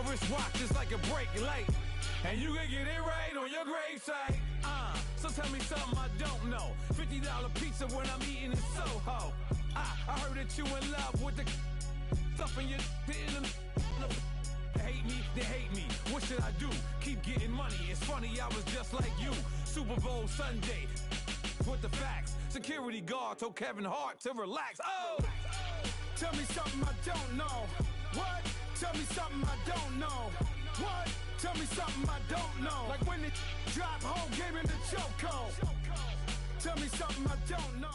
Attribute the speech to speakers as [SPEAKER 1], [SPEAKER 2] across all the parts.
[SPEAKER 1] My wristwatch is like a break late, and you can get it right on your gravesite. So tell me something I don't know. $50 pizza when I'm eating in Soho. I heard that you in love with the stuff in your They hate me, they hate me. What should I do? Keep getting money. It's funny, I was just like you. Super Bowl Sunday with the facts. Security guard told Kevin Hart to relax. Oh, tell me something I don't know. What? Tell me something I don't know. What? Tell me something I don't know. Like when it dropped home, gave him the chokehold. Tell me something I don't know.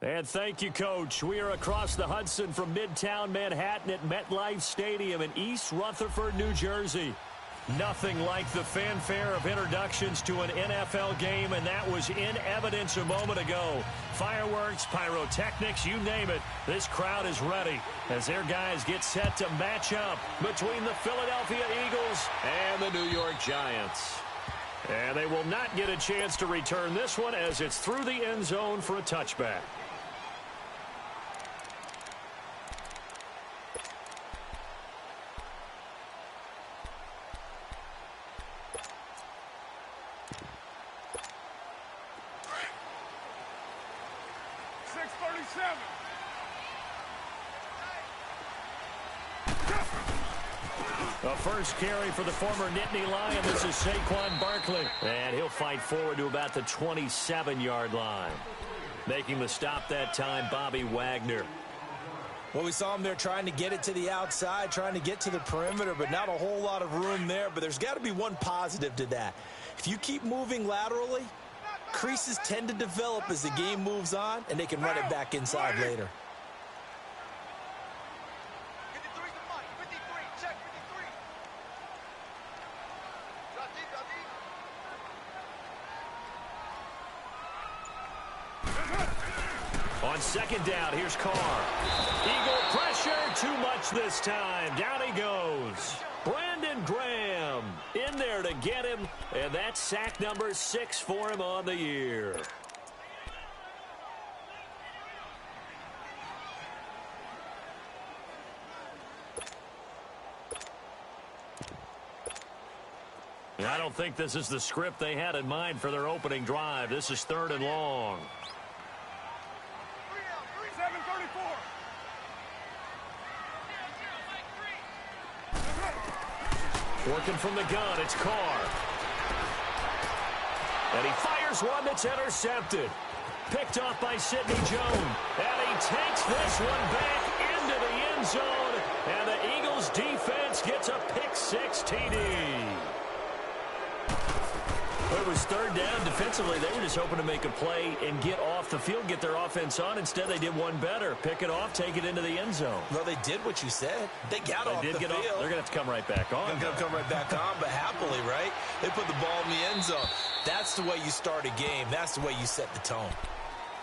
[SPEAKER 2] And thank you, Coach. We are across the Hudson from Midtown Manhattan at MetLife Stadium in East Rutherford, New Jersey. Nothing like the fanfare of introductions to an NFL game, and that was in evidence a moment ago. Fireworks, pyrotechnics, you name it. This crowd is ready as their guys get set to match up between the Philadelphia Eagles and the New York Giants. And they will not get a chance to return this one as it's through the end zone for a touchback. A first carry for the former Nittany Lion. This is Saquon Barkley. And he'll fight forward to about the 27-yard line. Making the stop that time, Bobby Wagner.
[SPEAKER 3] Well, we saw him there trying to get it to the outside, trying to get to the perimeter, but not a whole lot of room there. But there's got to be one positive to that. If you keep moving laterally, creases tend to develop as the game moves on, and they can run it back inside later.
[SPEAKER 2] On second down, here's Carr. Eagle pressure, too much this time. Down he goes. Brandon Graham in there to get him, and that's sack number 6 for him on the year. I don't think this is the script they had in mind for their opening drive. This is 3rd and long. Working from the gun, it's Carr. And he fires one that's intercepted. Picked off by Sidney Jones. And he takes this one back into the end zone. And the Eagles defense gets a pick-6 TD. It was 3rd down. Defensively, they were just hoping to make a play and get off the field, get their offense on. Instead, they did one better. Pick it off, take it into the end zone.
[SPEAKER 3] Well, they did what you said. They got off the field.
[SPEAKER 2] They're going to have to come right back on.
[SPEAKER 3] They're going to come right back on, but happily, right? They put the ball in the end zone. That's the way you start a game. That's the way you set the tone.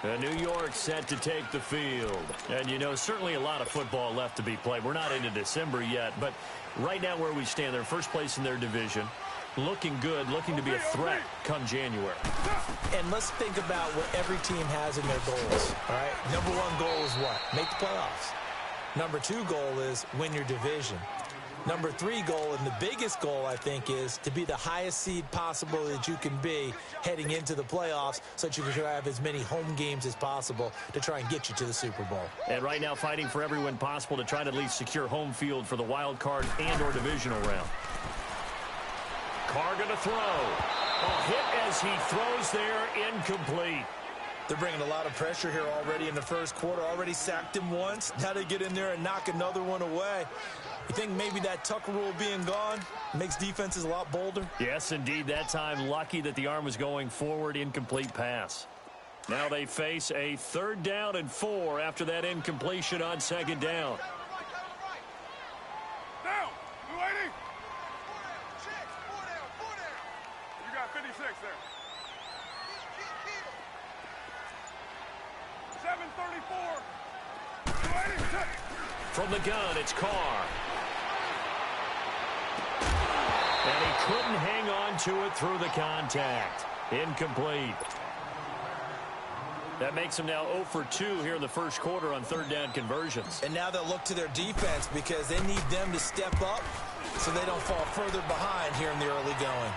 [SPEAKER 2] And New York set to take the field. And, you know, certainly a lot of football left to be played. We're not into December yet, but right now where we stand, they're first place in their division. Looking good, looking to be a threat come January.
[SPEAKER 3] And let's think about what every team has in their goals, all right? Number 1 goal is what? Make the playoffs. Number 2 goal is win your division. Number 3 goal, and the biggest goal, I think, is to be the highest seed possible that you can be heading into the playoffs so that you can have as many home games as possible to try and get you to the Super Bowl.
[SPEAKER 2] And right now fighting for every win possible to try to at least secure home field for the wild card and or divisional round. Carr going to throw. A hit as he throws there, incomplete.
[SPEAKER 3] They're bringing a lot of pressure here already in the first quarter. Already sacked him once. Now they get in there and knock another one away. You think maybe that Tucker rule being gone makes defenses a lot bolder?
[SPEAKER 2] Yes, indeed. That time, lucky that the arm was going forward, incomplete pass. Now they face a 3rd down and 4 after that incompletion on 2nd down.
[SPEAKER 4] Down! 280! 56 there. 734. 280.
[SPEAKER 2] From the gun, it's Carr. And he couldn't hang on to it through the contact. Incomplete. That makes him now 0 for 2 here in the first quarter on 3rd down conversions.
[SPEAKER 3] And now they'll look to their defense because they need them to step up so they don't fall further behind here in the early going.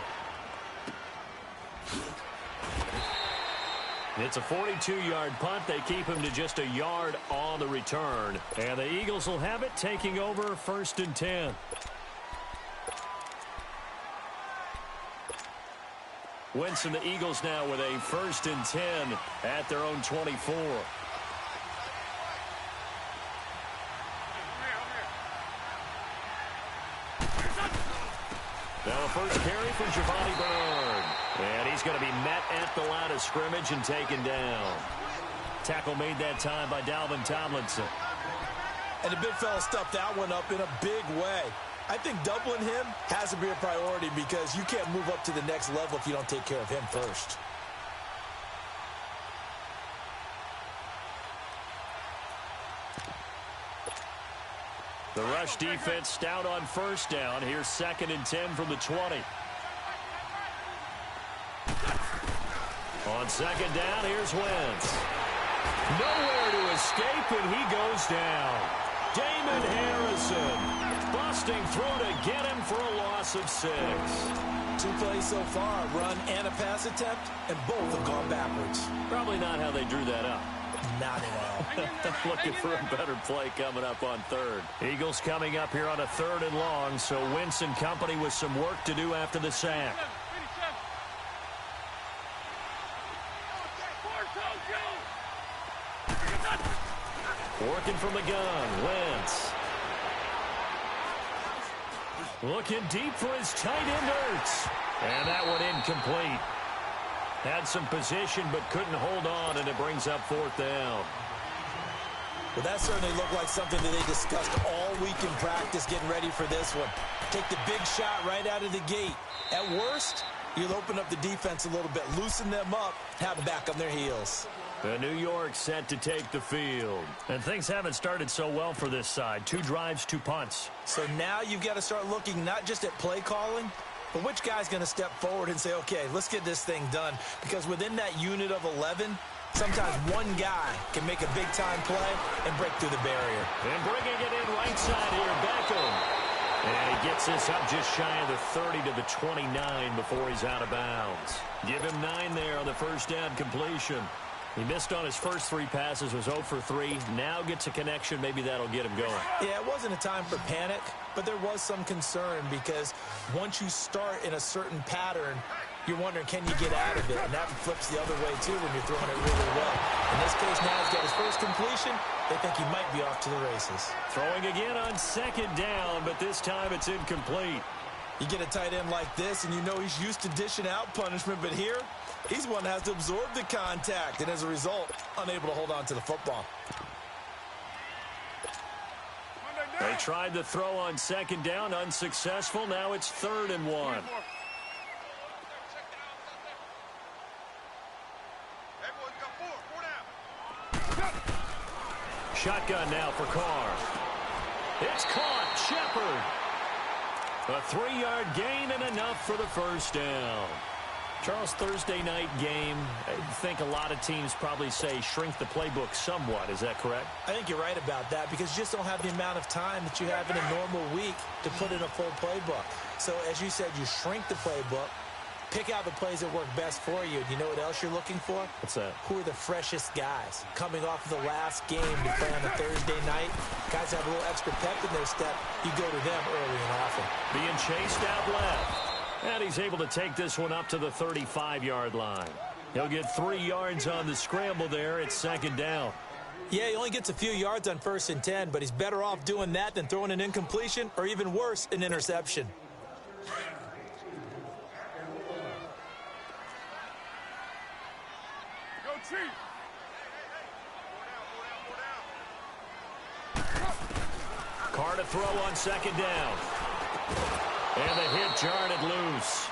[SPEAKER 2] It's a 42-yard punt. They keep him to just a yard on the return. And the Eagles will have it, taking over 1st and 10. Wentz and the Eagles now with a 1st and 10 at their own 24. Now a first carry for Giovanni Byrne. And he's going to be met at the line of scrimmage and taken down. Tackle made that time by Dalvin Tomlinson.
[SPEAKER 3] And the big fella stuffed that one up in a big way. I think doubling him has to be a priority because you can't move up to the next level if you don't take care of him first.
[SPEAKER 2] The rush defense stout on 1st down. Here's 2nd and 10 from the 20. On 2nd down, here's Wentz. Nowhere to escape, and he goes down. Damon Harrison busting through to get him for a loss of 6.
[SPEAKER 3] 2 plays so far, a run and a pass attempt, and both have gone backwards.
[SPEAKER 2] Probably not how they drew that up.
[SPEAKER 3] Not at all.
[SPEAKER 2] Looking for a better play coming up on 3rd. Eagles coming up here on a 3rd and long, so Wentz and company with some work to do after the sack. Working from the gun, Wentz. Looking deep for his tight end, Ertz. And that one incomplete. Had some position but couldn't hold on, and it brings up 4th down.
[SPEAKER 3] Well, that certainly looked like something that they discussed all week in practice getting ready for this one. Take the big shot right out of the gate. At worst, you'll open up the defense a little bit, loosen them up, have them back on their heels.
[SPEAKER 2] The New York set to take the field. And things haven't started so well for this side. 2 drives, 2 punts.
[SPEAKER 3] So now you've got to start looking not just at play calling, but which guy's going to step forward and say, okay, let's get this thing done. Because within that unit of 11, sometimes one guy can make a big-time play and break through the barrier.
[SPEAKER 2] And bringing it in right side here, Beckham. And he gets this up just shy of the 30 to the 29 before he's out of bounds. Give him 9 there on the first down completion. He missed on his first 3 passes, was 0 for 3. Now gets a connection. Maybe that'll get him going.
[SPEAKER 3] Yeah, it wasn't a time for panic, but there was some concern because once you start in a certain pattern, you're wondering, can you get out of it? And that flips the other way, too, when you're throwing it really well. In this case, now he's got his first completion. They think he might be off to the races.
[SPEAKER 2] Throwing again on 2nd down, but this time it's incomplete.
[SPEAKER 3] You get a tight end like this, and you know he's used to dishing out punishment, but here, he's one that has to absorb the contact, and as a result, unable to hold on to the football.
[SPEAKER 2] They tried to throw on 2nd down, unsuccessful. Now it's 3rd and 1. Shotgun now for Carr. It's caught. Shepard. A 3-yard gain and enough for the first down. Charles, Thursday night game, I think a lot of teams probably say shrink the playbook somewhat. Is that correct?
[SPEAKER 3] I think you're right about that because you just don't have the amount of time that you have in a normal week to put in a full playbook. So, as you said, you shrink the playbook, pick out the plays that work best for you. And you know what else you're looking for?
[SPEAKER 2] What's that?
[SPEAKER 3] Who are the freshest guys? Coming off of the last game to play on a Thursday night, guys have a little extra pep in their step. You go to them early and often.
[SPEAKER 2] Being chased out left. And he's able to take this one up to the 35-yard line. He'll get 3 yards on the scramble there. It's 2nd down.
[SPEAKER 3] Yeah, he only gets a few yards on 1st and 10, but he's better off doing that than throwing an incompletion or even worse, an interception.
[SPEAKER 4] Go Chief!
[SPEAKER 2] Carr to throw on 2nd down. And the hit jarred it loose.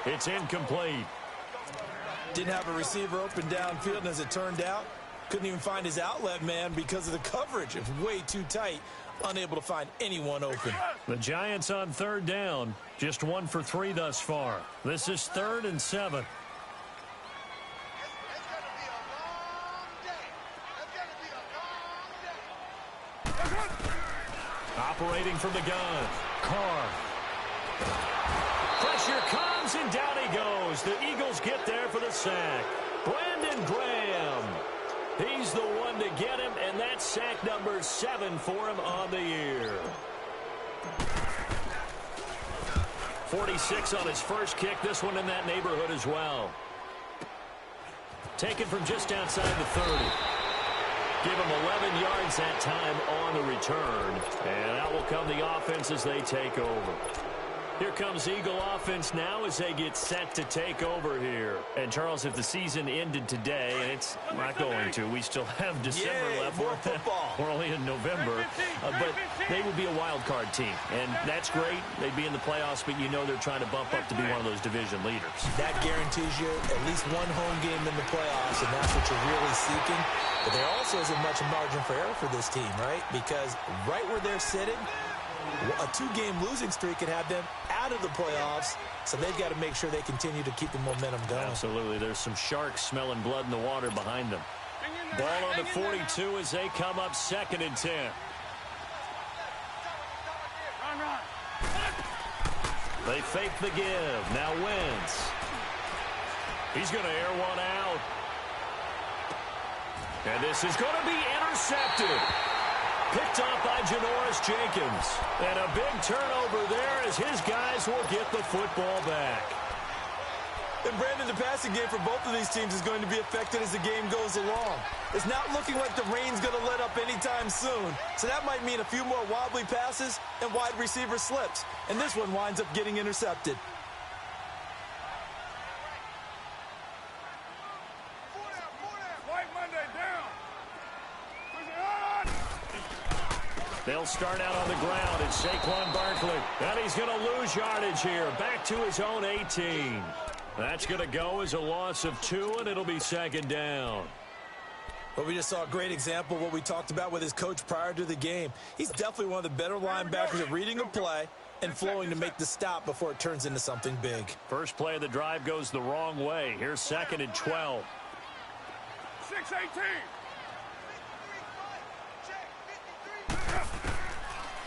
[SPEAKER 2] It's incomplete.
[SPEAKER 3] Didn't have a receiver open downfield, and as it turned out, couldn't even find his outlet man because of the coverage. It was way too tight, unable to find anyone open.
[SPEAKER 2] The Giants on 3rd down, just 1 for 3 thus far. This is 3rd and 7. Operating from the gun, Carr. Pressure comes, and down he goes. The Eagles get there for the sack. Brandon Graham. He's the one to get him, and that's sack number 7 for him on the year. 46 on his first kick. This one in that neighborhood as well. Taken from just outside the 30. Give him 11 yards that time on the return. And out will come the offense as they take over. Here comes Eagle offense now as they get set to take over here. And, Charles, if the season ended today, and it's not going to, we still have December left.
[SPEAKER 3] More football.
[SPEAKER 2] We're only in November. But they would be a wild card team. And that's great. They'd be in the playoffs, but you know they're trying to bump up to be one of those division leaders.
[SPEAKER 3] That guarantees you at least one home game in the playoffs, and that's what you're really seeking. But there also isn't much margin for error for this team, right? Because right where they're sitting, a 2-game losing streak could have them out of the playoffs, so they've got to make sure they continue to keep the momentum going.
[SPEAKER 2] Absolutely. There's some sharks smelling blood in the water behind them. Ball on the 42 as they come up 2nd and 10.
[SPEAKER 4] Run.
[SPEAKER 2] They fake the give. Now Wentz. He's going to air one out. And this is going to be intercepted. Picked off by Janoris Jenkins. And a big turnover there as his guys will get the football back.
[SPEAKER 3] And, Brandon, the passing game for both of these teams is going to be affected as the game goes along. It's not looking like the rain's going to let up anytime soon. So that might mean a few more wobbly passes and wide receiver slips. And this one winds up getting intercepted.
[SPEAKER 2] They'll start out on the ground. It's Saquon Barkley. And he's going to lose yardage here. Back to his own 18. That's going to go as a loss of 2, and it'll be 2nd down.
[SPEAKER 3] Well, we just saw a great example of what we talked about with his coach prior to the game. He's definitely one of the better linebackers at reading a play and flowing to make the stop before it turns into something big.
[SPEAKER 2] First play of the drive goes the wrong way. Here's 2nd and 12.
[SPEAKER 4] 6-18.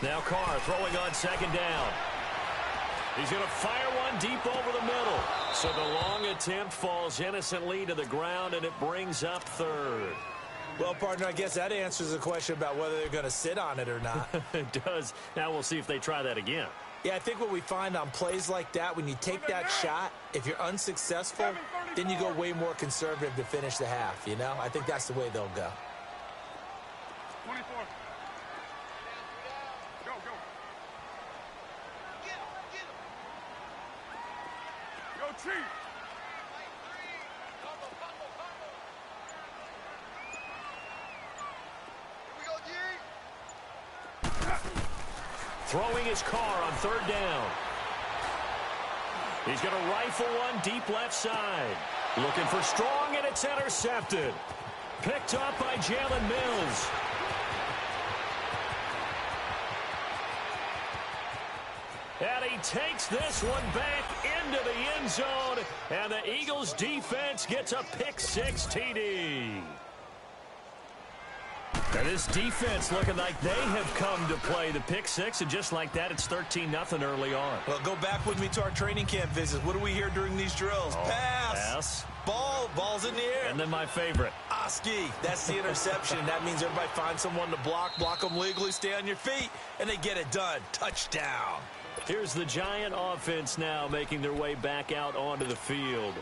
[SPEAKER 2] Now Carr throwing on 2nd down. He's going to fire one deep over the middle. So the long attempt falls innocently to the ground, and it brings up 3rd.
[SPEAKER 3] Well, partner, I guess that answers the question about whether they're going to sit on it or not.
[SPEAKER 2] It does. Now we'll see if they try that again.
[SPEAKER 3] Yeah, I think what we find on plays like that, when you take that shot, if you're unsuccessful, then you go way more conservative to finish the half, you know? I think that's the way they'll go.
[SPEAKER 4] 24. Go. Go, Chief.
[SPEAKER 2] Throwing his Carr on 3rd down. He's going to rifle one deep left side. Looking for Strong, and it's intercepted. Picked up by Jalen Mills. And he takes this one back into the end zone. And the Eagles defense gets a pick-6 TD. And this defense looking like they have come to play the pick-6, and just like that, it's 13-0 early on.
[SPEAKER 3] Well, go back with me to our training camp visits. What do we hear during these drills? Pass. Ball's in the air.
[SPEAKER 2] And then my favorite.
[SPEAKER 3] Oski. That's the interception. That means everybody finds someone to block them legally, stay on your feet, and they get it done. Touchdown.
[SPEAKER 2] Here's the Giant offense now making their way back out onto the field.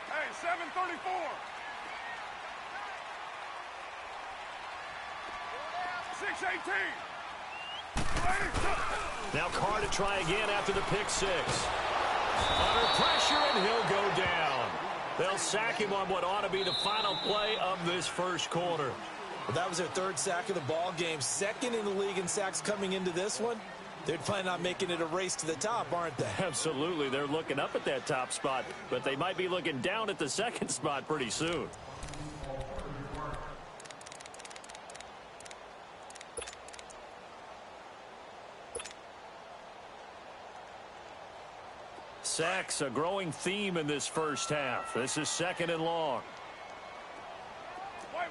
[SPEAKER 4] Hey, 7:34. 6-18.
[SPEAKER 2] Now Carr to try again after the pick-6. Under pressure, and he'll go down. They'll sack him on what ought to be the final play of this first quarter.
[SPEAKER 3] Well, that was their 3rd sack of the ball game. 2nd in the league in sacks coming into this one. They're planning on making it a race to the top, aren't they?
[SPEAKER 2] Absolutely. They're looking up at that top spot, but they might be looking down at the 2nd spot pretty soon. Sacks, a growing theme in this first half. This is 2nd and long.
[SPEAKER 4] White.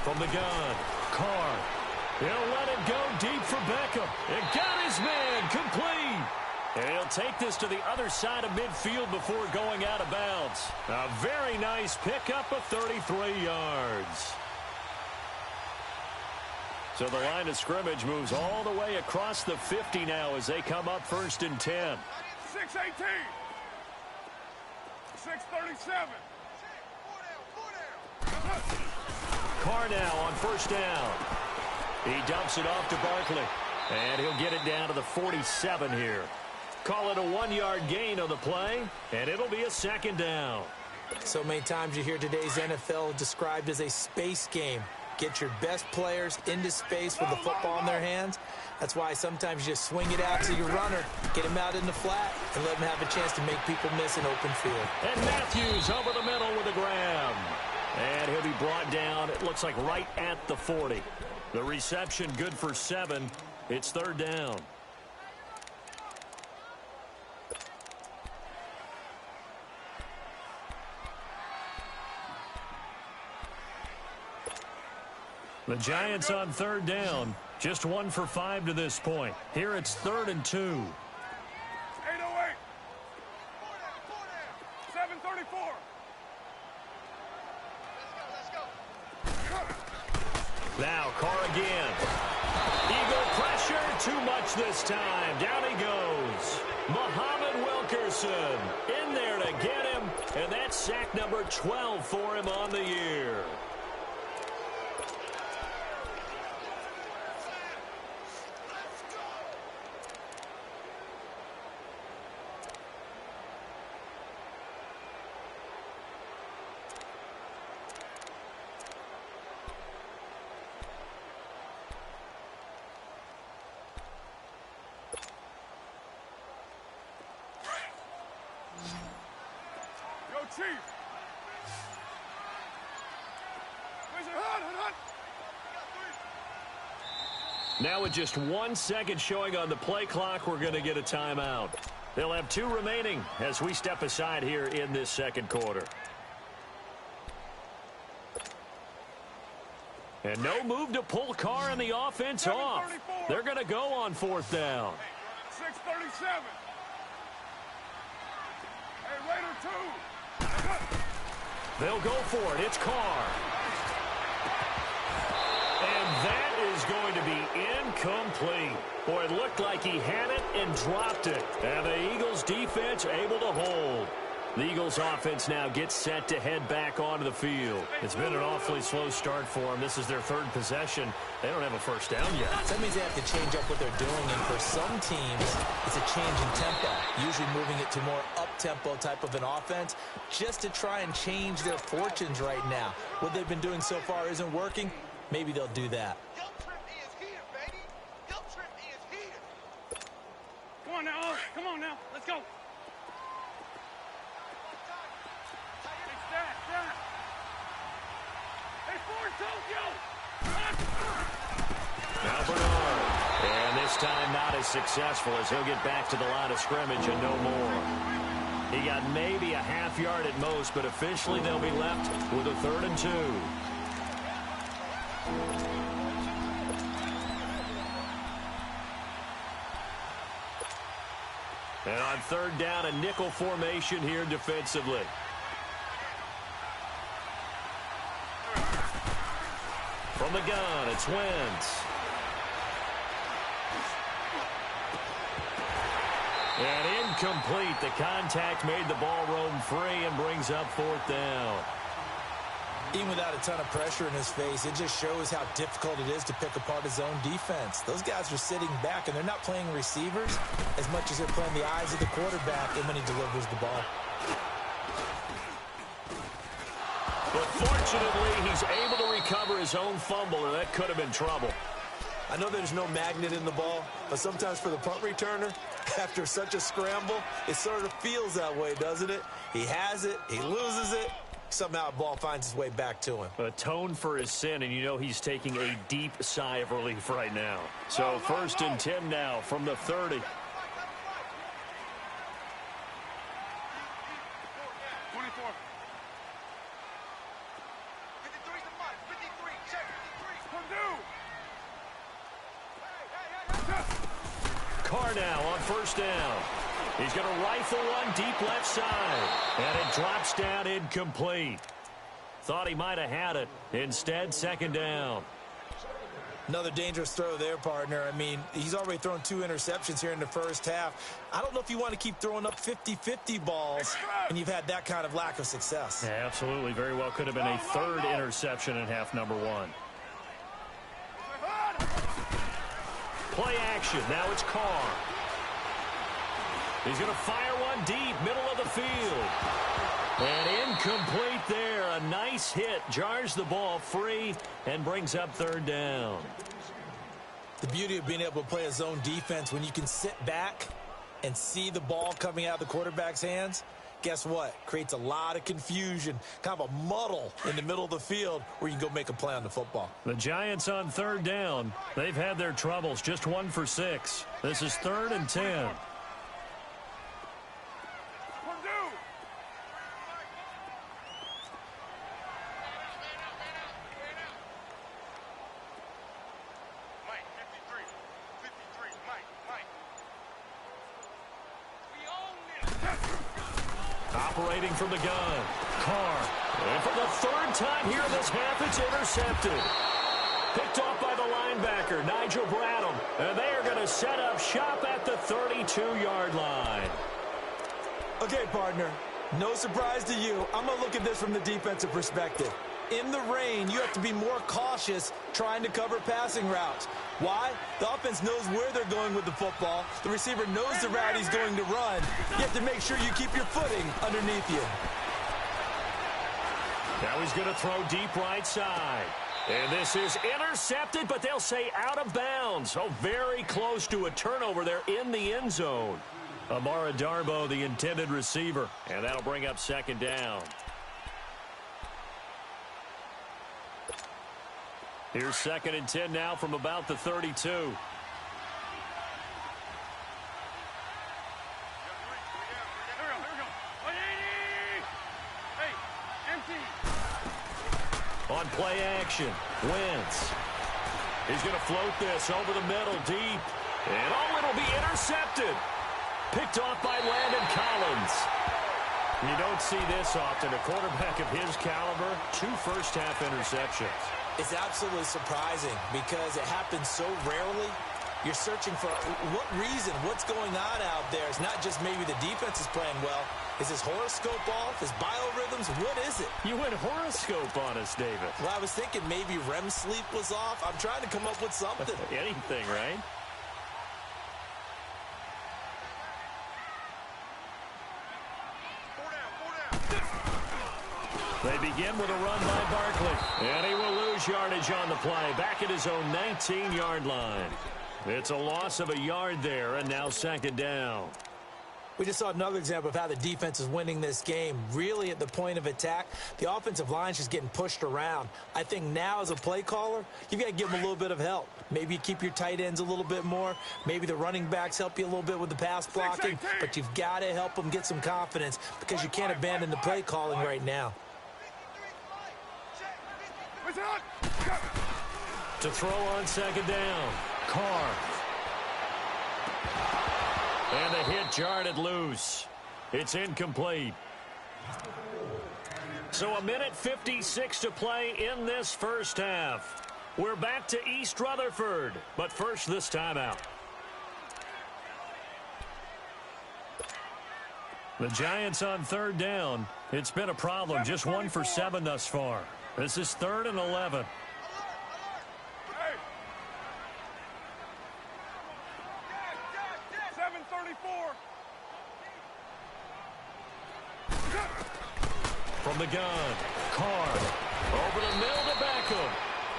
[SPEAKER 2] From the gun, Carr. He'll let it go deep for Beckham. And got his man complete. And he'll take this to the other side of midfield before going out of bounds. A very nice pickup of 33 yards. So the line of scrimmage moves all the way across the 50 now as they come up 1st and 10.
[SPEAKER 4] 6:18. 6:37.
[SPEAKER 2] Carr now on 1st down. He dumps it off to Barkley. And he'll get it down to the 47 here. Call it a 1-yard gain on the play, and it'll be a 2nd down.
[SPEAKER 3] So many times you hear today's NFL described as a space game. Get your best players into space with the football in their hands. That's why sometimes you just swing it out to your runner, get him out in the flat, and let him have a chance to make people miss an open field.
[SPEAKER 2] And Matthews over the middle with a grab. And he'll be brought down, it looks like right at the 40. The reception good for 7. It's 3rd down. The Giants on 3rd down. Just 1 for 5 to this point. Here it's 3rd and 2.
[SPEAKER 4] 8:08. 7:34.
[SPEAKER 2] Now Carr again. Eagle pressure, too much this time. Down he goes. Muhammad Wilkerson in there to get him, and that's sack number 12 for him on the year.
[SPEAKER 4] Chief.
[SPEAKER 2] Now with just 1 second showing on the play clock, we're going to get a timeout. They'll have 2 remaining as we step aside here in this 2nd quarter. And no move to pull Carr and the offense off. They're going to go on 4th down.
[SPEAKER 4] 6:37. Hey, Raider 2.
[SPEAKER 2] They'll go for it. It's Carr. And that is going to be incomplete. Boy, it looked like he had it and dropped it. And the Eagles defense able to hold. The Eagles offense now gets set to head back onto the field. It's been an awfully slow start for them. This is their 3rd possession. They don't have a 1st down yet.
[SPEAKER 3] That means they have to change up what they're doing, and for some teams, it's a change in tempo, usually moving it to more up-tempo type of an offense just to try and change their fortunes right now. What they've been doing so far isn't working. Maybe they'll do that.
[SPEAKER 4] Come on now, come on now, let's go.
[SPEAKER 2] Now Bernard. And this time not as successful as he'll get back to the line of scrimmage and no more. He got maybe a half yard at most, but officially they'll be left with a 3rd and 2. And on 3rd down, a nickel formation here defensively. From the gun, it's Wentz. And incomplete. The contact made the ball roam free and brings up 4th down.
[SPEAKER 3] Even without a ton of pressure in his face, it just shows how difficult it is to pick apart his own defense. Those guys are sitting back, and they're not playing receivers as much as they're playing the eyes of the quarterback and when he delivers the ball.
[SPEAKER 2] But fortunately, he's able to recover his own fumble, and that could have been trouble.
[SPEAKER 3] I know there's no magnet in the ball, but sometimes for the punt returner, after such a scramble, it sort of feels that way, doesn't it? He has it, he loses it, somehow the ball finds its way back to him.
[SPEAKER 2] Atone for his sin, and you know he's taking a deep sigh of relief right now. So 1st and 10 now from the 30.
[SPEAKER 4] 24.
[SPEAKER 2] Carr now on first down. He's going to rifle one deep left side. And it drops down incomplete. Thought he might have had it. Instead, second down.
[SPEAKER 3] Another dangerous throw there, partner. I mean, he's already thrown 2 interceptions here in the first half. I don't know if you want to keep throwing up 50-50 balls, and you've had that kind of lack of success.
[SPEAKER 2] Yeah, absolutely. Very well could have been a third interception in half number 1. Play action. Now it's Carr. He's going to fire one deep, middle of the field. And incomplete there. A nice hit. Jars the ball free and brings up third down.
[SPEAKER 3] The beauty of being able to play a zone defense when you can sit back and see the ball coming out of the quarterback's hands, guess what? Creates a lot of confusion, kind of a muddle in the middle of the field where you can go make a play on the football.
[SPEAKER 2] The Giants on third down. They've had their troubles. Just 1 for 6. This is 3rd and 10. Operating from the gun. Carr. And for the 3rd time here in this half, it's intercepted. Picked off by the linebacker, Nigel Bradham. And they are going to set up shop at the 32-yard line.
[SPEAKER 3] Okay, partner. No surprise to you. I'm going to look at this from the defensive perspective. In the rain, you have to be more cautious trying to cover passing routes. Why? The offense knows where they're going with the football. The receiver knows the route he's going to run. You have to make sure you keep your footing underneath you.
[SPEAKER 2] Now he's going to throw deep right side. And this is intercepted, but they'll say out of bounds. Oh, very close to a turnover there in the end zone. Amara Darbo, the intended receiver. And that'll bring up second down. Here's 2nd and 10 now from about the 32. On play action, Wentz. He's going to float this over the middle deep. And oh, it'll be intercepted. Picked off by Landon Collins. You don't see this often. A quarterback of his caliber, 2 first-half interceptions.
[SPEAKER 3] It's absolutely surprising because it happens so rarely. You're searching for what reason, what's going on out there. It's not just maybe the defense is playing well. Is his horoscope off? His biorhythms? What is it?
[SPEAKER 2] You went horoscope on us, David.
[SPEAKER 3] Well, I was thinking maybe REM sleep was off. I'm trying to come up with something.
[SPEAKER 2] Anything, right? They begin with a run by Barkley. And he will lose yardage on the play. Back at his own 19-yard line. It's a loss of a yard there, and now second down.
[SPEAKER 3] We just saw another example of how the defense is winning this game. Really at the point of attack, the offensive line is just getting pushed around. I think now as a play caller, you've got to give them a little bit of help. Maybe you keep your tight ends a little bit more. Maybe the running backs help you a little bit with the pass blocking. But you've got to help them get some confidence because you can't abandon the play calling right now.
[SPEAKER 2] To throw on second down, Carr. And the hit jarred it loose. It's incomplete. So 1:56 to play in this first half. We're back to East Rutherford, but first this timeout. The Giants on third down. It's been a problem. Just 1 for 7 thus far. This is 3rd and 11. From the gun, Carr over the middle to Beckham.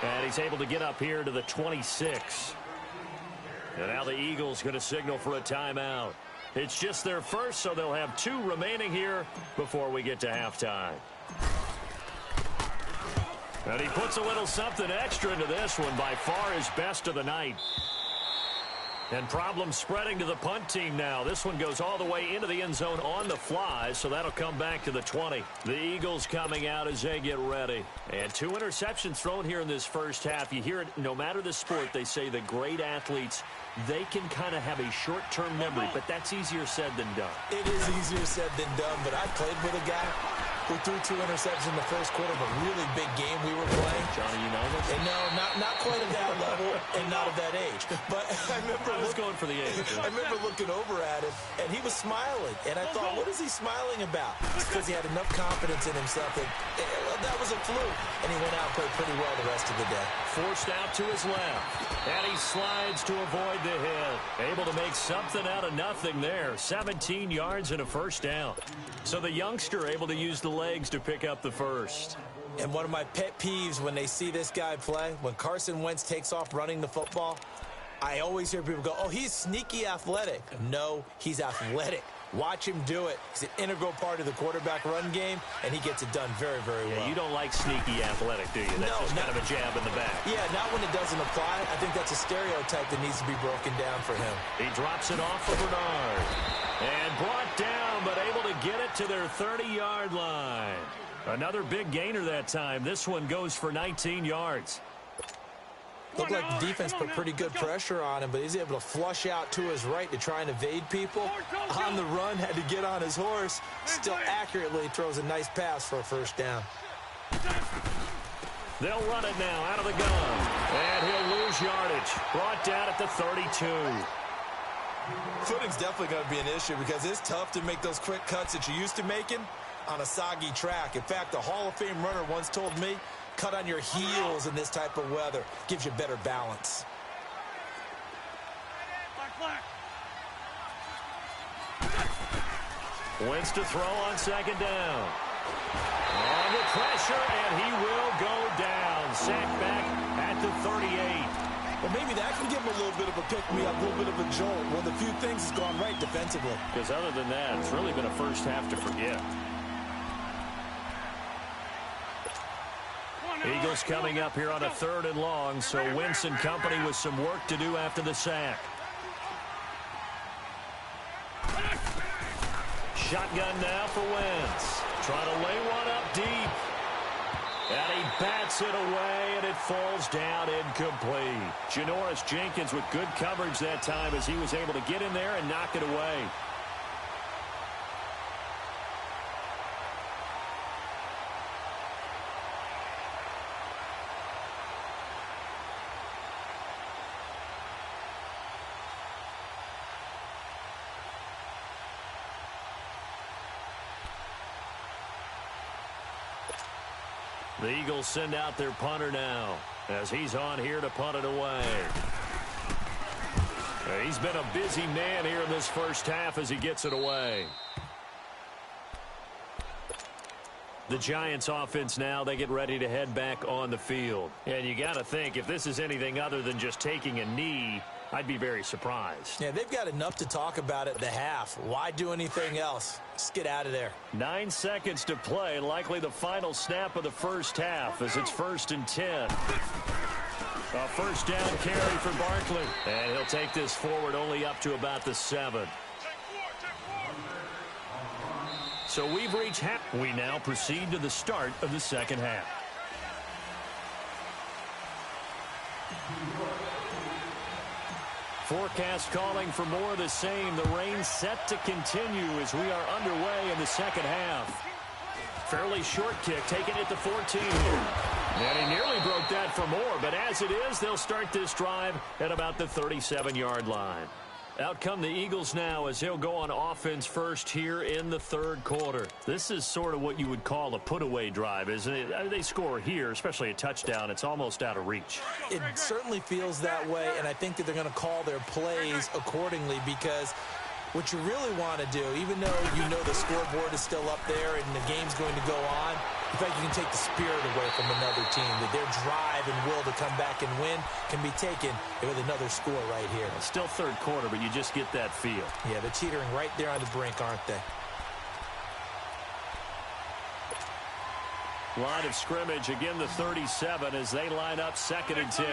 [SPEAKER 2] And he's able to get up here to the 26. And now the Eagles going to signal for a timeout. It's just their first, so they'll have 2 remaining here before we get to halftime. And he puts a little something extra into this one, by far his best of the night. And problems spreading to the punt team now. This one goes all the way into the end zone on the fly, so that'll come back to the 20. The Eagles coming out as they get ready. And 2 interceptions thrown here in this first half. You hear it, no matter the sport, they say the great athletes, they can kind of have a short-term memory, but that's easier said than done.
[SPEAKER 3] It is easier said than done, but I played with a guy who threw 2 interceptions in the first quarter of a really big game we were playing.
[SPEAKER 2] Johnny Unitas?
[SPEAKER 3] And no, not quite at that level and not of that age. But I
[SPEAKER 2] was going for the age.
[SPEAKER 3] I remember looking over at him, and he was smiling. And I thought, what is he smiling about? It's because he had enough confidence in himself that was a fluke. And he went out and played pretty well the rest of the day.
[SPEAKER 2] Forced out to his left. And he slides to avoid the hit. Able to make something out of nothing there. 17 yards and a first down. So the youngster able to use the legs to pick up the first.
[SPEAKER 3] And one of my pet peeves when they see this guy play, when Carson Wentz takes off running the football, I always hear people go, oh, he's sneaky athletic. No, he's athletic. Watch him do it. He's an integral part of the quarterback run game, and he gets it done very, very well.
[SPEAKER 2] Yeah, you don't like sneaky athletic, do you? That's just kind of a jab in the back.
[SPEAKER 3] Yeah, not when it doesn't apply. I think that's a stereotype that needs to be broken down for him.
[SPEAKER 2] He drops it off for Bernard. And brought down, but able to get it to their 30-yard line. Another big gainer that time. This one goes for 19 yards.
[SPEAKER 3] Looked like the defense put pretty good pressure on him, but he's able to flush out to his right to try and evade people. On the run, had to get on his horse. Still accurately throws a nice pass for a first down.
[SPEAKER 2] They'll run it now out of the gun. And he'll lose yardage. Brought down at the 32.
[SPEAKER 3] Footing's definitely going to be an issue because it's tough to make those quick cuts that you're used to making on a soggy track. In fact, a Hall of Fame runner once told me, cut on your heels in this type of weather. Gives you better balance.
[SPEAKER 2] Wentz to throw on second down. Under pressure, and he will go down. Sacked back at the 38.
[SPEAKER 3] Well, maybe that can give him a little bit of a pick-me-up, a little bit of a jolt. One of the few things has gone right defensively.
[SPEAKER 2] Because other than that, it's really been a first half to forget. Eagles coming up here on a 3rd and long, so Wentz and company with some work to do after the sack. Shotgun now for Wentz. Trying to lay one up deep. And he bats it away, and it falls down incomplete. Janoris Jenkins with good coverage that time as he was able to get in there and knock it away. The Eagles send out their punter now as he's on here to punt it away. He's been a busy man here in this first half as he gets it away. The Giants offense now, they get ready to head back on the field. And you got to think, if this is anything other than just taking a knee, I'd be very surprised.
[SPEAKER 3] Yeah, they've got enough to talk about at the half. Why do anything else? Just get out of there.
[SPEAKER 2] 9 seconds to play, likely the final snap of the first half as it's 1st and 10. A first down carry for Barkley. And he'll take this forward only up to about the 7. So we've reached half. We now proceed to the start of the second half. Forecast calling for more of the same. The rain set to continue as we are underway in the second half. Fairly short kick, taking it to 14 here. And he nearly broke that for more, but as it is, they'll start this drive at about the 37-yard line. Out come the Eagles now as he'll go on offense first here in the 3rd quarter. This is sort of what you would call a put-away drive, isn't it? They score here, especially a touchdown. It's almost out of reach.
[SPEAKER 3] It certainly feels that way, and I think that they're going to call their plays accordingly because what you really want to do, even though you know the scoreboard is still up there and the game's going to go on, in fact, you can take the spirit away from another team. That their drive and will to come back and win can be taken with another score right here.
[SPEAKER 2] It's still 3rd quarter, but you just get that feel.
[SPEAKER 3] Yeah, they're teetering right there on the brink, aren't they?
[SPEAKER 2] Line of scrimmage, again the 37 as they line up 2nd and 10.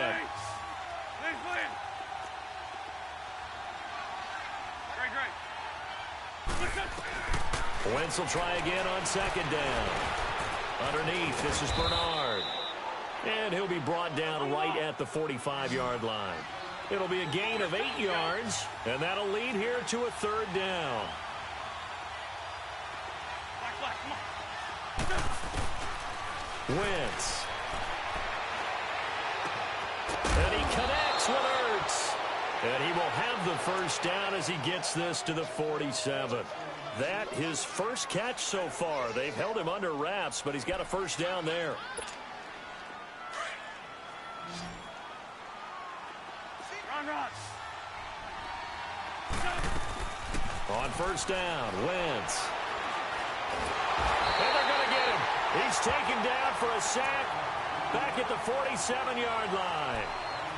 [SPEAKER 2] Wentz will try again on second down. Underneath, this is Bernard. And he'll be brought down right at the 45-yard line. It'll be a gain of 8 yards, and that'll lead here to a third down. Wentz. And he connects with Ertz. And he will have the first down as he gets this to the 47. That his first catch so far. They've held him under wraps, but he's got a first down there.
[SPEAKER 4] Run.
[SPEAKER 2] On first down, Wentz. And they're going to get him. He's taken down for a sack back at the 47-yard line.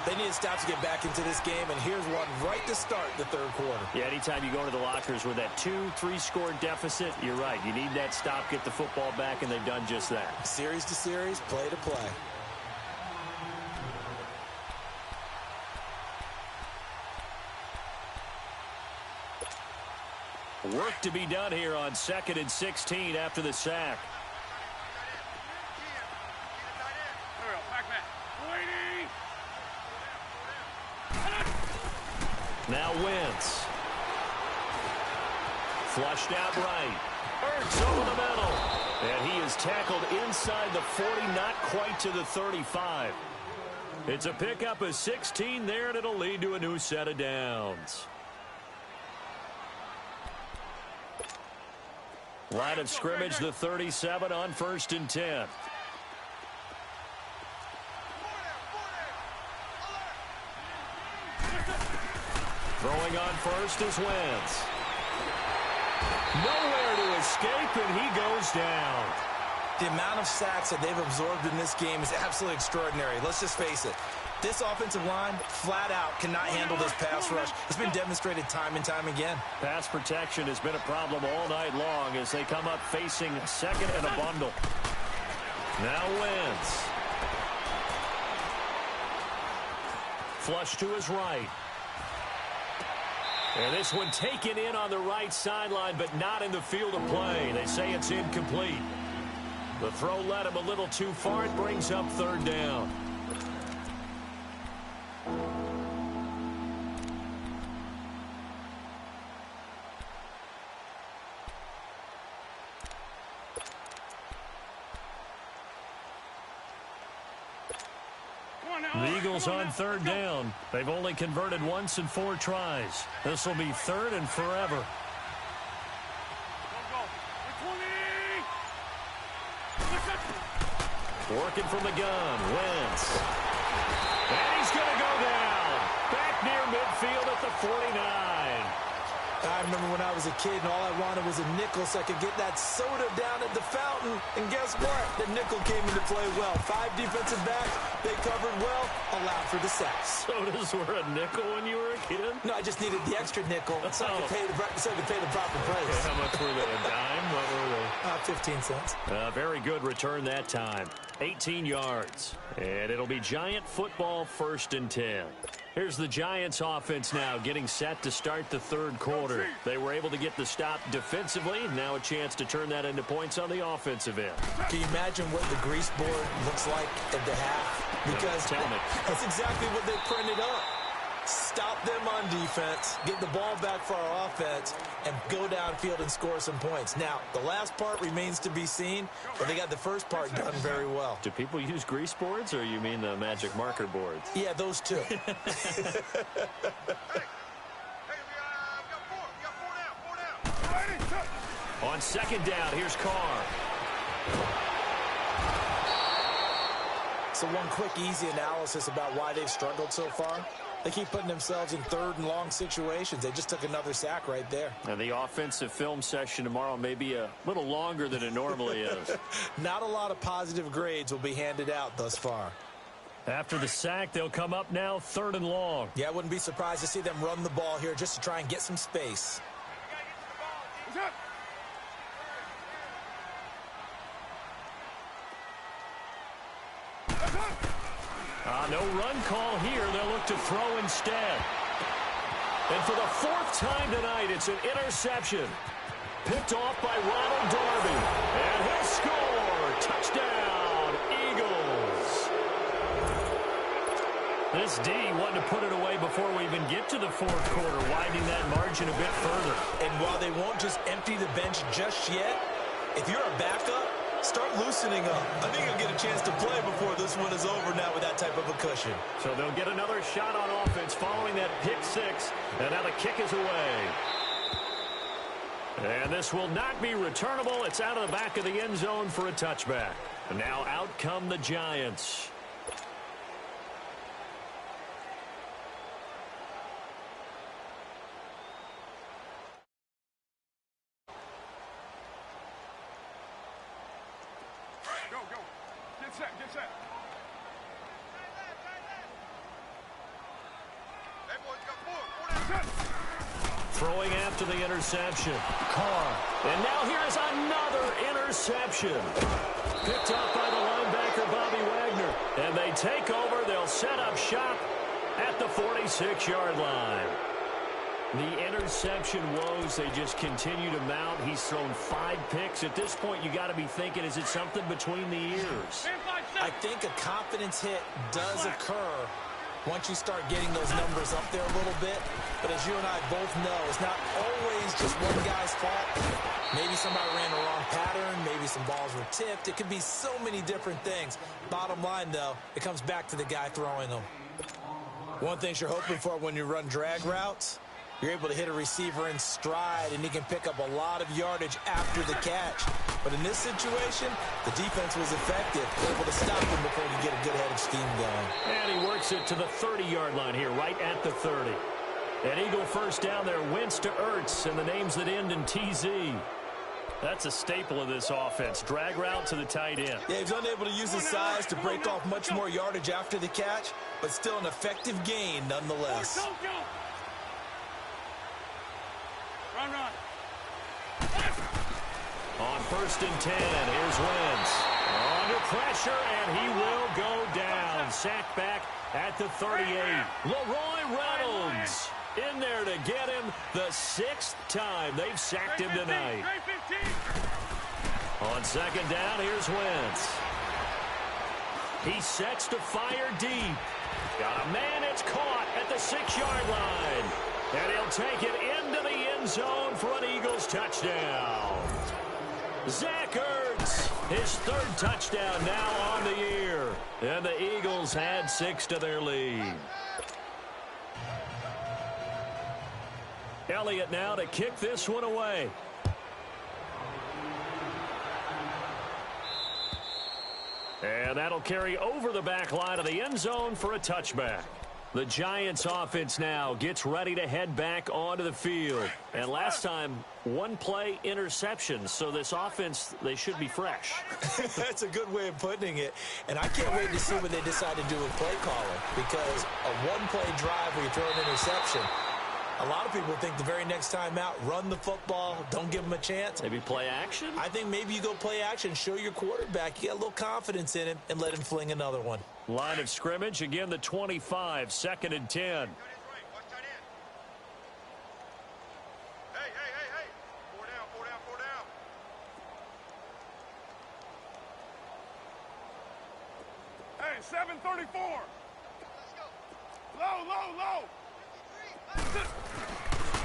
[SPEAKER 3] They need to stop to get back into this game, and here's one right to start the third quarter.
[SPEAKER 2] Yeah, anytime you go into the lockers with that 2-3 score deficit, you're right. You need that stop, get the football back, and they've done just that.
[SPEAKER 3] Series to series, play to play.
[SPEAKER 2] Work to be done here on 2nd and 16 after the sack. Now Wentz. Flushed out right. Ertz over the middle. And he is tackled inside the 40, not quite to the 35. It's a pickup of 16 there, and it'll lead to a new set of downs. Line of scrimmage, the 37 on 1st and 10. Throwing on first is Wentz. Nowhere to escape, and he goes down.
[SPEAKER 3] The amount of sacks that they've absorbed in this game is absolutely extraordinary. Let's just face it. This offensive line, flat out, cannot handle this pass rush. It's been demonstrated time and time again.
[SPEAKER 2] Pass protection has been a problem all night long as they come up facing second and a bundle. Now Wentz. Flush to his right. And this one taken in on the right sideline, but not in the field of play. They say it's incomplete. The throw led him a little too far. It brings up third down. The Eagles on third down. They've only converted once in 4 tries. This will be third and forever. Working from the gun, Wentz. And he's going to go down. Back near midfield at the 49.
[SPEAKER 3] I remember when I was a kid and all I wanted was a nickel so I could get that soda down at the fountain. And guess what? The nickel came into play well. 5 defensive backs, they covered well, allowed for the sacks.
[SPEAKER 2] Sodas were a nickel when you were a kid?
[SPEAKER 3] No, I just needed the extra nickel so I could pay the proper price.
[SPEAKER 2] Okay, how much were they? A dime? What were they?
[SPEAKER 3] 15 cents.
[SPEAKER 2] Very good return that time. 18 yards. And it'll be Giant football, 1st and 10. Here's the Giants offense now getting set to start the third quarter. They were able to get the stop defensively. Now a chance to turn that into points on the offensive end.
[SPEAKER 3] Can you imagine what the grease board looks like at the half? Because
[SPEAKER 2] tell me.
[SPEAKER 3] That's exactly what they printed up. Stop them on defense, get the ball back for our offense, and go downfield and score some points. Now, the last part remains to be seen, but they got the first part done very well.
[SPEAKER 2] Do people use grease boards, or you mean the magic marker boards?
[SPEAKER 3] Yeah, those two.
[SPEAKER 2] On second down, here's Carr.
[SPEAKER 3] So one quick, easy analysis about why they've struggled so far. They keep putting themselves in third and long situations. They just took another sack right there.
[SPEAKER 2] And the offensive film session tomorrow may be a little longer than it normally is.
[SPEAKER 3] Not a lot of positive grades will be handed out thus far.
[SPEAKER 2] After the sack, they'll come up now 3rd and long.
[SPEAKER 3] Yeah, I wouldn't be surprised to see them run the ball here just to try and get some space.
[SPEAKER 2] No run call here. They'll look to throw instead. And for the 4th time tonight, it's an interception. Picked off by Ronald Darby. And he'll score. Touchdown, Eagles. This D wanted to put it away before we even get to the fourth quarter, widening that margin a bit further.
[SPEAKER 3] And while they won't just empty the bench just yet, if you're a backup, start loosening up. I think you'll get a chance to play before this one is over now with that type of a cushion.
[SPEAKER 2] So they'll get another shot on offense following that pick six. And now the kick is away. And this will not be returnable. It's out of the back of the end zone for a touchback. And now out come the Giants.
[SPEAKER 4] Go, go. Get set, get set. Hey, boys, got 4. 4 down, set.
[SPEAKER 2] Throwing after the interception. Carr. And now here's another interception. Picked up by the linebacker, Bobby Wagner. And they take over. They'll set up shop at the 46-yard line. The interception woes, they just continue to mount. He's thrown 5 picks. At this point, you got to be thinking, is it something between the ears?
[SPEAKER 3] I think a confidence hit does occur once you start getting those numbers up there a little bit. But as you and I both know, it's not always just one guy's fault. Maybe somebody ran the wrong pattern. Maybe some balls were tipped. It could be so many different things. Bottom line, though, it comes back to the guy throwing them. One thing you're hoping for when you run drag routes, you're able to hit a receiver in stride, and he can pick up a lot of yardage after the catch. But in this situation, the defense was effective, able to stop him before he could get a good head of steam going.
[SPEAKER 2] And he works it to the 30-yard line here, right at the 30. An Eagle first down there, Wentz to Ertz, and the names that end in TZ. That's a staple of this offense. Drag route to the tight end.
[SPEAKER 3] Yeah, he's unable to use his size to break off much more yardage after the catch, but still an effective gain nonetheless.
[SPEAKER 4] Go, go. Run, run.
[SPEAKER 2] On 1st and 10, here's Wentz. Under pressure, and he will go down. Sacked back at the 38. Leroy Reynolds in there to get him the 6th time they've sacked him tonight. On 2nd down, here's Wentz. He sets to fire deep. Got a man, it's caught at the 6-yard line. And he'll take it into the end zone for an Eagles touchdown. Zach Ertz, his 3rd touchdown now on the year. And the Eagles add 6 to their lead. Elliott now to kick this one away. And that'll carry over the back line of the end zone for a touchback. The Giants offense now gets ready to head back onto the field. And last time, 1-play interception. So this offense, they should be fresh.
[SPEAKER 3] That's a good way of putting it. And I can't wait to see what they decide to do with play calling. Because a 1-play drive where you throw an interception, a lot of people think the very next time out, run the football, don't give them a chance.
[SPEAKER 2] Maybe play action?
[SPEAKER 3] I think maybe you go play action, show your quarterback, you get a little confidence in him, and let him fling another one.
[SPEAKER 2] Line of scrimmage, again the 25, 2nd and 10.
[SPEAKER 4] Hey. 4 down, 4 down, 4 down. Hey, 734. Let's go. Low.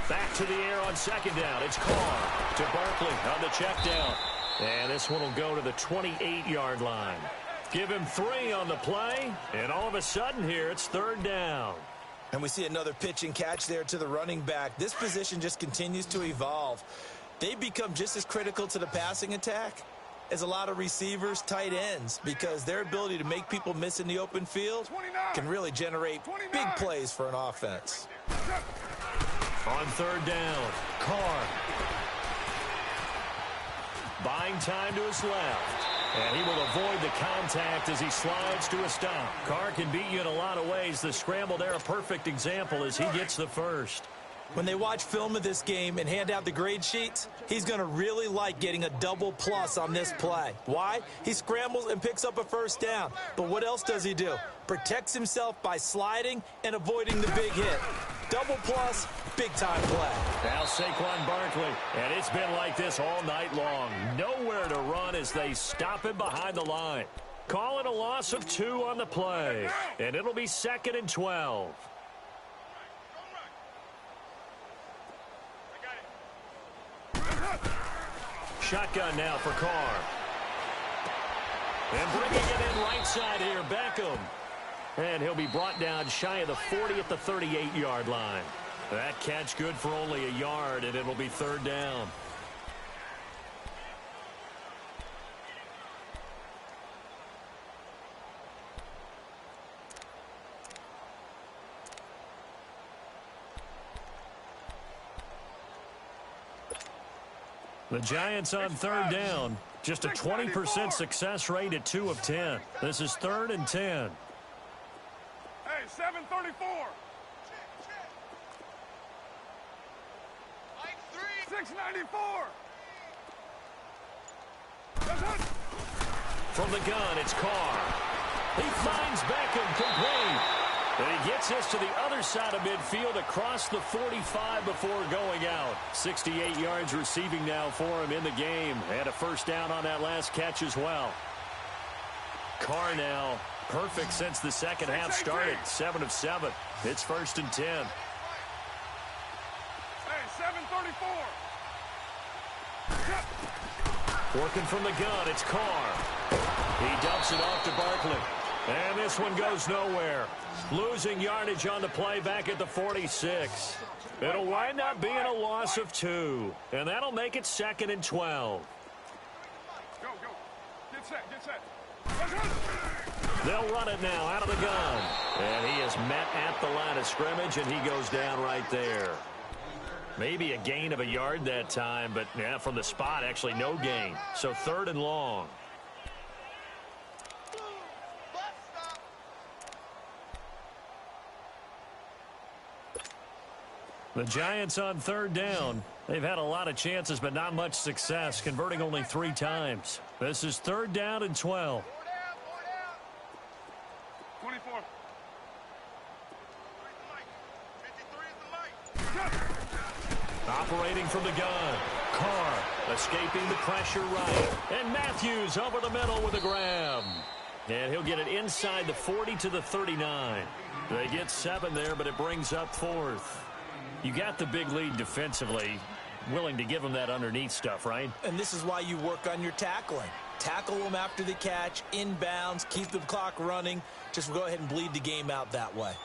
[SPEAKER 2] Back to the air on 2nd down. It's Carr to Barkley on the check down. And this one will go to the 28-yard line. Give him 3 on the play, and all of a sudden here it's 3rd down.
[SPEAKER 3] And we see another pitch and catch there to the running back. This position just continues to evolve. They become just as critical to the passing attack as a lot of receivers, tight ends, because their ability to make people miss in the open field can really generate big plays for an offense.
[SPEAKER 2] On 3rd down, Carr. Buying time to his left. And he will avoid the contact as he slides to a stop. Carr can beat you in a lot of ways. The scramble there, a perfect example as he gets the first.
[SPEAKER 3] When they watch film of this game and hand out the grade sheets, he's going to really like getting a double plus on this play. Why? He scrambles and picks up a 1st down. But what else does he do? Protects himself by sliding and avoiding the big hit. double plus, big-time play.
[SPEAKER 2] Now Saquon Barkley, and it's been like this all night long. Nowhere to run as they stop him behind the line. Call it a loss of 2 on the play, and it'll be 2nd and 12. Shotgun now for Carr. And bringing it in right side here, Beckham. And he'll be brought down shy of the 40 at the 38-yard line. That catch good for only a yard, and it'll be 3rd down. The Giants on 3rd down. Just a 20% success rate at 2 of 10. This is 3rd and 10.
[SPEAKER 4] Hey, 734. 694.
[SPEAKER 2] From the gun, it's Carr. He finds Beckham complete. And he gets us to the other side of midfield across the 45 before going out. 68 yards receiving now for him in the game. And a 1st down on that last catch as well. Carr now perfect since the second half started. 7 of 7. It's 1st and 10.
[SPEAKER 4] Hey, 734.
[SPEAKER 2] Working from the gun, it's Carr. He dumps it off to Barkley. And this one goes nowhere. Losing yardage on the play back at the 46. It'll wind up being a loss of 2. And that'll make it 2nd and 12.
[SPEAKER 4] Go, go. Get set, get set.
[SPEAKER 2] They'll run it now out of the gun. And he is met at the line of scrimmage, and he goes down right there. Maybe a gain of a yard that time, but yeah, from the spot, actually no gain. So 3rd and long. The Giants on 3rd down. They've had a lot of chances, but not much success, converting only 3 times. This is 3rd down and 12.
[SPEAKER 4] 24.
[SPEAKER 2] Operating from the gun. Carr escaping the pressure right. And Matthews over the middle with a grab. And he'll get it inside the 40 to the 39. They get 7 there, but it brings up 4th. You got the big lead defensively. Willing to give them that underneath stuff, right?
[SPEAKER 3] And this is why you work on your tackling. Tackle them after the catch, inbounds, keep the clock running. Just go ahead and bleed the game out that way.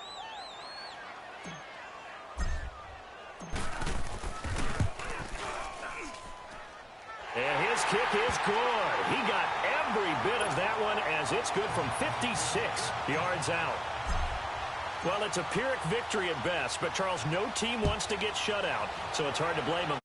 [SPEAKER 2] And his kick is good. He got every bit of that one as it's good from 56 yards out. Well, it's a Pyrrhic victory at best, but Charles, no team wants to get shut out, so it's hard to blame him.